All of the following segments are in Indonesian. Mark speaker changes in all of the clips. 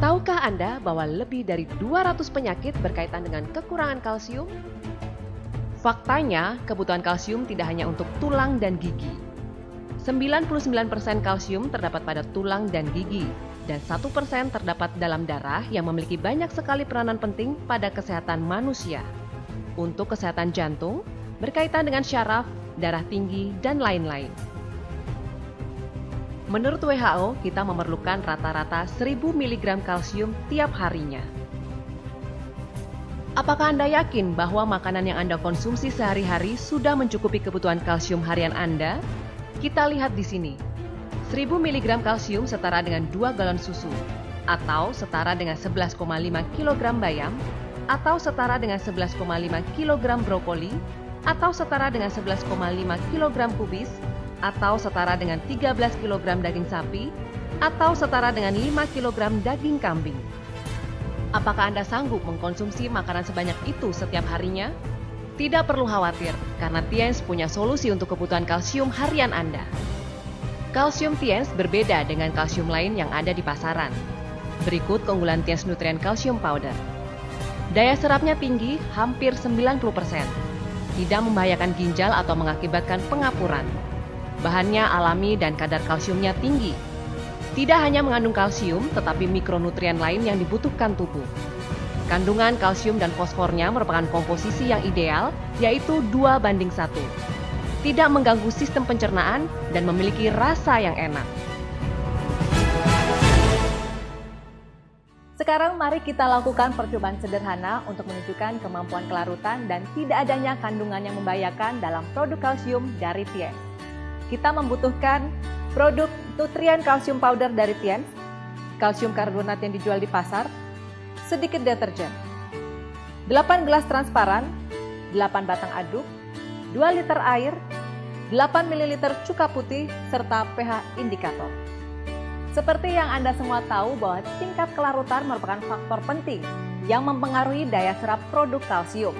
Speaker 1: Tahukah Anda bahwa lebih dari 200 penyakit berkaitan dengan kekurangan kalsium? Faktanya, kebutuhan kalsium tidak hanya untuk tulang dan gigi. 99% kalsium terdapat pada tulang dan gigi, dan 1% terdapat dalam darah yang memiliki banyak sekali peranan penting pada kesehatan manusia. Untuk kesehatan jantung, berkaitan dengan syaraf, darah tinggi, dan lain-lain. Menurut WHO, kita memerlukan rata-rata 1000 mg kalsium tiap harinya. Apakah Anda yakin bahwa makanan yang Anda konsumsi sehari-hari sudah mencukupi kebutuhan kalsium harian Anda? Kita lihat di sini. 1000 mg kalsium setara dengan 2 galon susu, atau setara dengan 11,5 kg bayam, atau setara dengan 11,5 kg brokoli, atau setara dengan 11,5 kg kubis, atau setara dengan 13 kg daging sapi, atau setara dengan 5 kg daging kambing. Apakah Anda sanggup mengkonsumsi makanan sebanyak itu setiap harinya? Tidak perlu khawatir, karena Tiens punya solusi untuk kebutuhan kalsium harian Anda. Kalsium Tiens berbeda dengan kalsium lain yang ada di pasaran. Berikut keunggulan Tiens Nutrien Calcium Powder. Daya serapnya tinggi, hampir 90%. Tidak membahayakan ginjal atau mengakibatkan pengapuran. Bahannya alami dan kadar kalsiumnya tinggi. Tidak hanya mengandung kalsium, tetapi mikronutrien lain yang dibutuhkan tubuh. Kandungan kalsium dan fosfornya merupakan komposisi yang ideal, yaitu 2:1. Tidak mengganggu sistem pencernaan dan memiliki rasa yang enak.
Speaker 2: Sekarang mari kita lakukan percobaan sederhana untuk menunjukkan kemampuan kelarutan dan tidak adanya kandungan yang membahayakan dalam produk kalsium dari Tiens. Kita membutuhkan produk Nutrien Calcium Powder dari Tiens, kalsium karbonat yang dijual di pasar, sedikit deterjen, 8 gelas transparan, 8 batang aduk, 2 liter air, 8 ml cuka putih, serta pH indikator. Seperti yang Anda semua tahu bahwa tingkat kelarutan merupakan faktor penting yang mempengaruhi daya serap produk kalsium.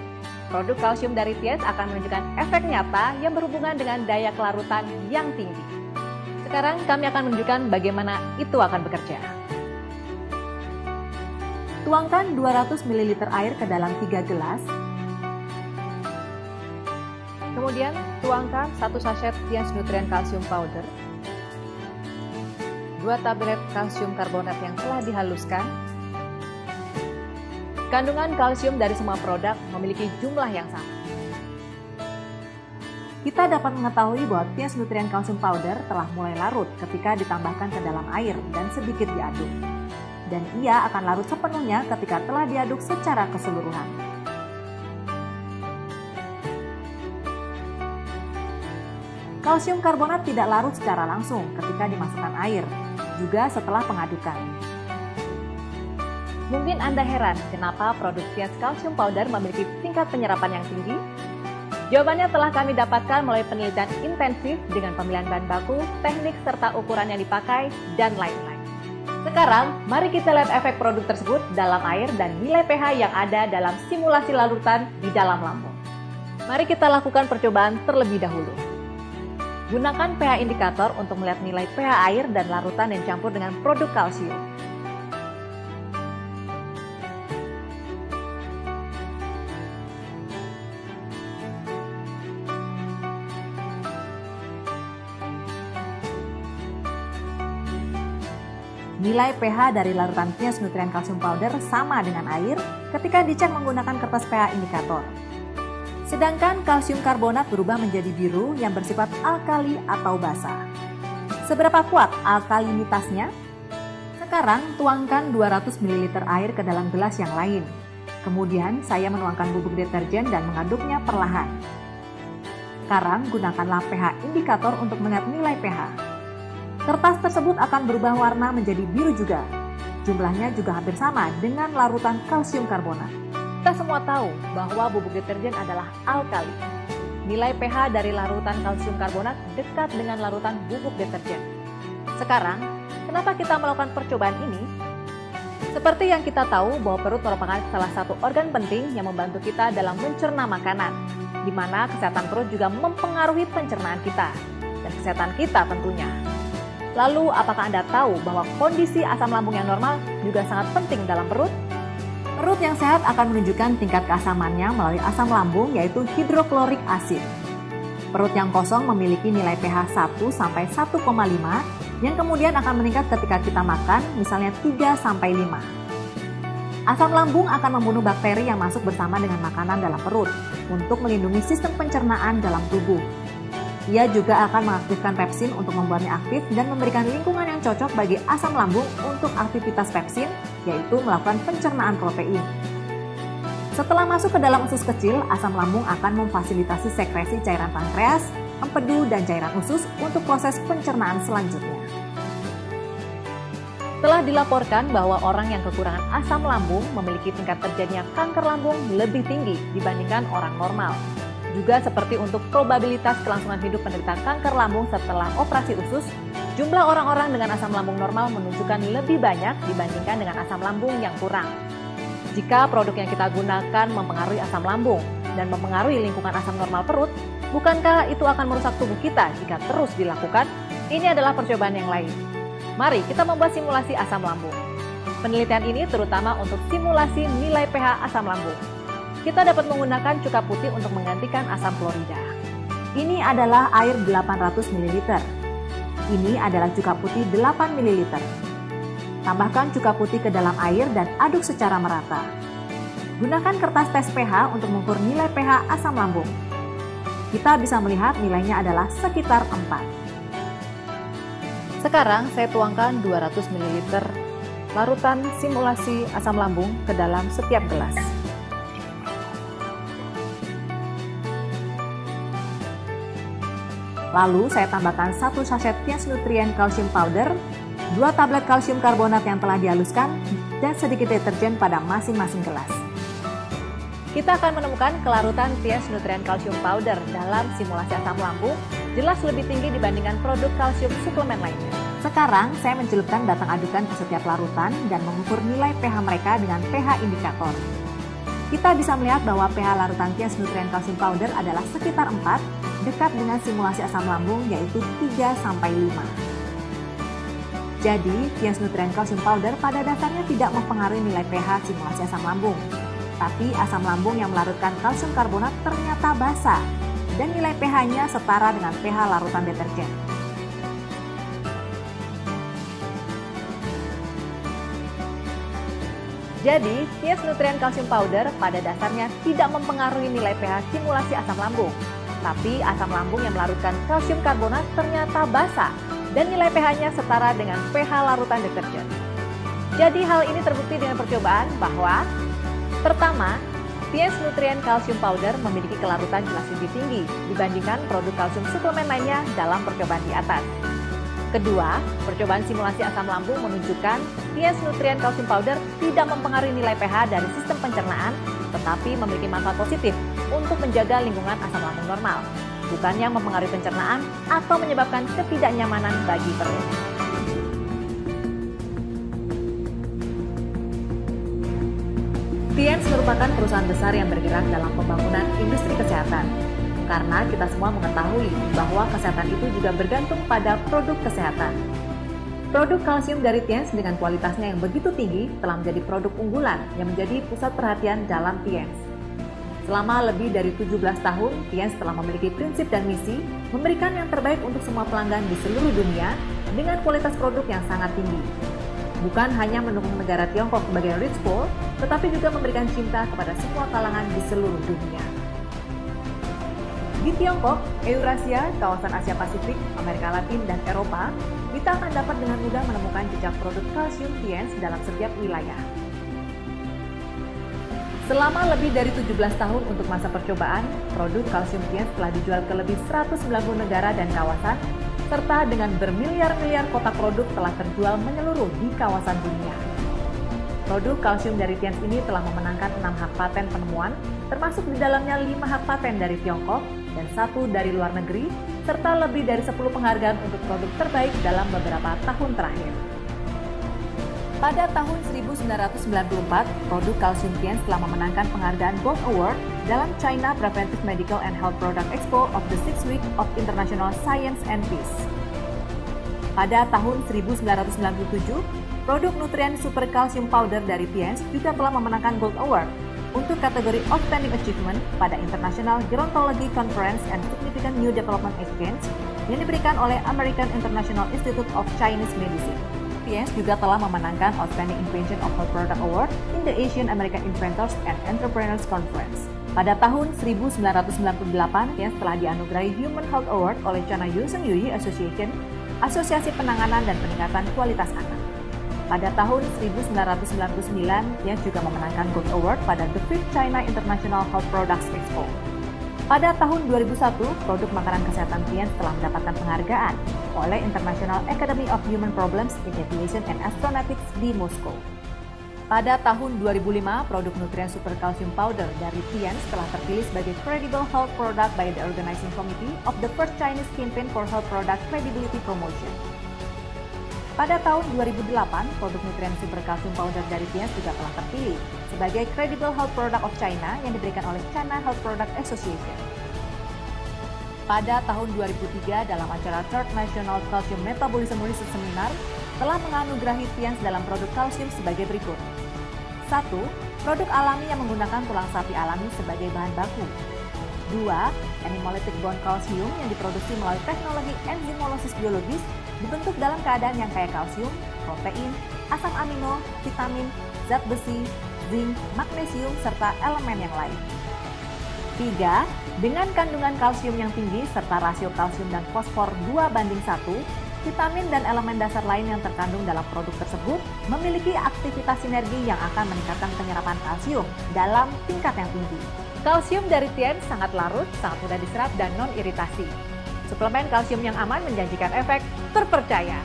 Speaker 2: Produk kalsium dari Tiens akan menunjukkan efek nyata yang berhubungan dengan daya kelarutan yang tinggi. Sekarang kami akan menunjukkan bagaimana itu akan bekerja. Tuangkan 200 ml air ke dalam 3 gelas. Kemudian tuangkan 1 sachet Tiens Nutrien Calcium Powder, 2 tablet kalsium karbonat yang telah dihaluskan. Kandungan kalsium dari semua produk memiliki jumlah yang sama. Kita dapat mengetahui bahwa Tiens Nutrien Calcium Powder telah mulai larut ketika ditambahkan ke dalam air dan sedikit diaduk. Dan ia akan larut sepenuhnya ketika telah diaduk secara keseluruhan. Kalsium karbonat tidak larut secara langsung ketika dimasukkan air, juga setelah pengadukan. Mungkin Anda heran kenapa produk Tiens Calcium Powder memiliki tingkat penyerapan yang tinggi? Jawabannya telah kami dapatkan melalui penelitian intensif dengan pemilihan bahan baku, teknik serta ukuran yang dipakai, dan lain-lain. Sekarang, mari kita lihat efek produk tersebut dalam air dan nilai pH yang ada dalam simulasi larutan di dalam lambung. Mari kita lakukan percobaan terlebih dahulu. Gunakan pH indikator untuk melihat nilai pH air dan larutan yang campur dengan produk kalsium. Nilai pH dari larutan Tiens Nutrien Calcium Powder sama dengan air ketika dicek menggunakan kertas pH indikator. Sedangkan kalsium karbonat berubah menjadi biru yang bersifat alkali atau basa. Seberapa kuat alkalinitasnya? Sekarang tuangkan 200 ml air ke dalam gelas yang lain. Kemudian saya menuangkan bubuk deterjen dan mengaduknya perlahan. Sekarang gunakanlah pH indikator untuk melihat nilai pH. Kertas tersebut akan berubah warna menjadi biru juga. Jumlahnya juga hampir sama dengan larutan kalsium karbonat. Kita semua tahu bahwa bubuk deterjen adalah alkali. Nilai pH dari larutan kalsium karbonat dekat dengan larutan bubuk deterjen. Sekarang, kenapa kita melakukan percobaan ini? Seperti yang kita tahu bahwa perut merupakan salah satu organ penting yang membantu kita dalam mencerna makanan, di mana kesehatan perut juga mempengaruhi pencernaan kita, dan kesehatan kita tentunya. Lalu, apakah Anda tahu bahwa kondisi asam lambung yang normal juga sangat penting dalam perut? Perut yang sehat akan menunjukkan tingkat keasamannya melalui asam lambung yaitu hidroklorik asid. Perut yang kosong memiliki nilai pH 1 sampai 1,5 yang kemudian akan meningkat ketika kita makan, misalnya 3 sampai 5. Asam lambung akan membunuh bakteri yang masuk bersama dengan makanan dalam perut untuk melindungi sistem pencernaan dalam tubuh. Ia juga akan mengaktifkan pepsin untuk membuatnya aktif dan memberikan lingkungan yang cocok bagi asam lambung untuk aktivitas pepsin, yaitu melakukan pencernaan protein. Setelah masuk ke dalam usus kecil, asam lambung akan memfasilitasi sekresi cairan pankreas, empedu, dan cairan usus untuk proses pencernaan selanjutnya. Telah dilaporkan bahwa orang yang kekurangan asam lambung memiliki tingkat terjadinya kanker lambung lebih tinggi dibandingkan orang normal. Juga seperti untuk probabilitas kelangsungan hidup penderita kanker lambung setelah operasi usus, jumlah orang-orang dengan asam lambung normal menunjukkan lebih banyak dibandingkan dengan asam lambung yang kurang. Jika produk yang kita gunakan mempengaruhi asam lambung dan mempengaruhi lingkungan asam normal perut, bukankah itu akan merusak tubuh kita jika terus dilakukan? Ini adalah percobaan yang lain. Mari kita membuat simulasi asam lambung. Penelitian ini terutama untuk simulasi nilai pH asam lambung. Kita dapat menggunakan cuka putih untuk menggantikan asam klorida. Ini adalah air 800 ml. Ini adalah cuka putih 8 ml. Tambahkan cuka putih ke dalam air dan aduk secara merata. Gunakan kertas tes pH untuk mengukur nilai pH asam lambung. Kita bisa melihat nilainya adalah sekitar 4. Sekarang saya tuangkan 200 ml larutan simulasi asam lambung ke dalam setiap gelas. Lalu saya tambahkan 1 sachet Tiens Nutrien Calcium Powder, 2 tablet kalsium karbonat yang telah dihaluskan, dan sedikit deterjen pada masing-masing gelas. Kita akan menemukan kelarutan Tiens Nutrien Calcium Powder dalam simulasi asam lambung jelas lebih tinggi dibandingkan produk kalsium suplemen lainnya. Sekarang saya mencelupkan batang adukan ke setiap larutan dan mengukur nilai pH mereka dengan pH indikator. Kita bisa melihat bahwa pH larutan Tiens Nutrien Calcium Powder adalah sekitar 4, dekat dengan simulasi asam lambung yaitu 3 sampai 5. Jadi, Tiens Nutrien Calcium Powder pada dasarnya tidak mempengaruhi nilai pH simulasi asam lambung. Tapi asam lambung yang melarutkan kalsium karbonat ternyata basa dan nilai pH-nya setara dengan pH larutan deterjen. Jadi, Tiens Nutrien Calcium Powder pada dasarnya tidak mempengaruhi nilai pH simulasi asam lambung. Tapi asam lambung yang melarutkan kalsium karbonat ternyata basa dan nilai pH-nya setara dengan pH larutan deterjen. Jadi hal ini terbukti dengan percobaan bahwa pertama, Tiens Nutrien Calcium Powder memiliki kelarutan jelas lebih tinggi dibandingkan produk kalsium suplemen lainnya dalam percobaan di atas. Kedua, percobaan simulasi asam lambung menunjukkan Tiens Nutrien Calcium Powder tidak mempengaruhi nilai pH dari sistem pencernaan, tetapi memiliki manfaat positif untuk menjaga lingkungan asam lambung normal, bukannya mempengaruhi pencernaan atau menyebabkan ketidaknyamanan bagi perut. Tiens merupakan perusahaan besar yang bergerak dalam pembangunan industri kesehatan. Karena kita semua mengetahui bahwa kesehatan itu juga bergantung pada produk kesehatan. Produk kalsium dari Tiens dengan kualitasnya yang begitu tinggi telah menjadi produk unggulan yang menjadi pusat perhatian dalam Tiens. Selama lebih dari 17 tahun, Tiens telah memiliki prinsip dan misi memberikan yang terbaik untuk semua pelanggan di seluruh dunia dengan kualitas produk yang sangat tinggi. Bukan hanya mendukung negara Tiongkok sebagai Rich Poor, tetapi juga memberikan cinta kepada semua kalangan di seluruh dunia. Di Tiongkok, Eurasia, kawasan Asia Pasifik, Amerika Latin, dan Eropa, kita akan dapat dengan mudah menemukan jejak produk kalsium Tiens dalam setiap wilayah. Selama lebih dari 17 tahun untuk masa percobaan, produk kalsium Tiens telah dijual ke lebih 190 negara dan kawasan, serta dengan bermiliar-miliar kotak produk telah terjual menyeluruh di kawasan dunia. Produk kalsium dari Tiens ini telah memenangkan 6 hak paten penemuan, termasuk di dalamnya 5 hak paten dari Tiongkok dan 1 dari luar negeri, serta lebih dari 10 penghargaan untuk produk terbaik dalam beberapa tahun terakhir. Pada tahun 1994, produk kalsium Tiens telah memenangkan penghargaan Gold Award dalam China Preventive Medical and Health Product Expo of the 6th Week of International Science and Peace. Pada tahun 1997, Produk nutrien super kalsium powder dari Tiens juga telah memenangkan Gold Award untuk kategori Outstanding Achievement pada International Gerontology Conference and Significant New Development Exchange yang diberikan oleh American International Institute of Chinese Medicine. Tiens juga telah memenangkan Outstanding Invention of Health Product Award in the Asian American Inventors and Entrepreneurs Conference. Pada tahun 1998, Tiens telah dianugerahi Human Health Award oleh China Yusen Yuyi Association, Asosiasi Penanganan dan Peningkatan Kualitas Anak. Pada tahun 1999, Tiens juga memenangkan Gold Award pada The 5th China International Health Products Expo. Pada tahun 2001, produk makanan kesehatan Tiens telah mendapatkan penghargaan oleh International Academy of Human Problems in Aviation and Astronautics di Moskow. Pada tahun 2005, produk nutrien super calcium powder dari Tiens telah terpilih sebagai Credible Health Product by the Organizing Committee of the First Chinese Campaign for Health Product Credibility Promotion. Pada tahun 2008, produk nutrien super calcium powder dari Tiens juga telah terpilih sebagai Credible Health Product of China yang diberikan oleh China Health Product Association. Pada tahun 2003, dalam acara Third National Calcium Metabolism Research Seminar, telah menganugerahi Tiens dalam produk kalsium sebagai berikut. 1. Produk alami yang menggunakan tulang sapi alami sebagai bahan baku. 2. Animalytic bone calcium yang diproduksi melalui teknologi enzimolosis biologis dibentuk dalam keadaan yang kaya kalsium, protein, asam amino, vitamin, zat besi, zinc, magnesium, serta elemen yang lain. 3. Dengan kandungan kalsium yang tinggi serta rasio kalsium dan fosfor 2:1, vitamin dan elemen dasar lain yang terkandung dalam produk tersebut memiliki aktivitas sinergi yang akan meningkatkan penyerapan kalsium dalam tingkat yang tinggi. Kalsium dari Tiens sangat larut, sangat mudah diserap, dan non-iritasi. Suplemen kalsium yang aman menjanjikan efek terpercaya.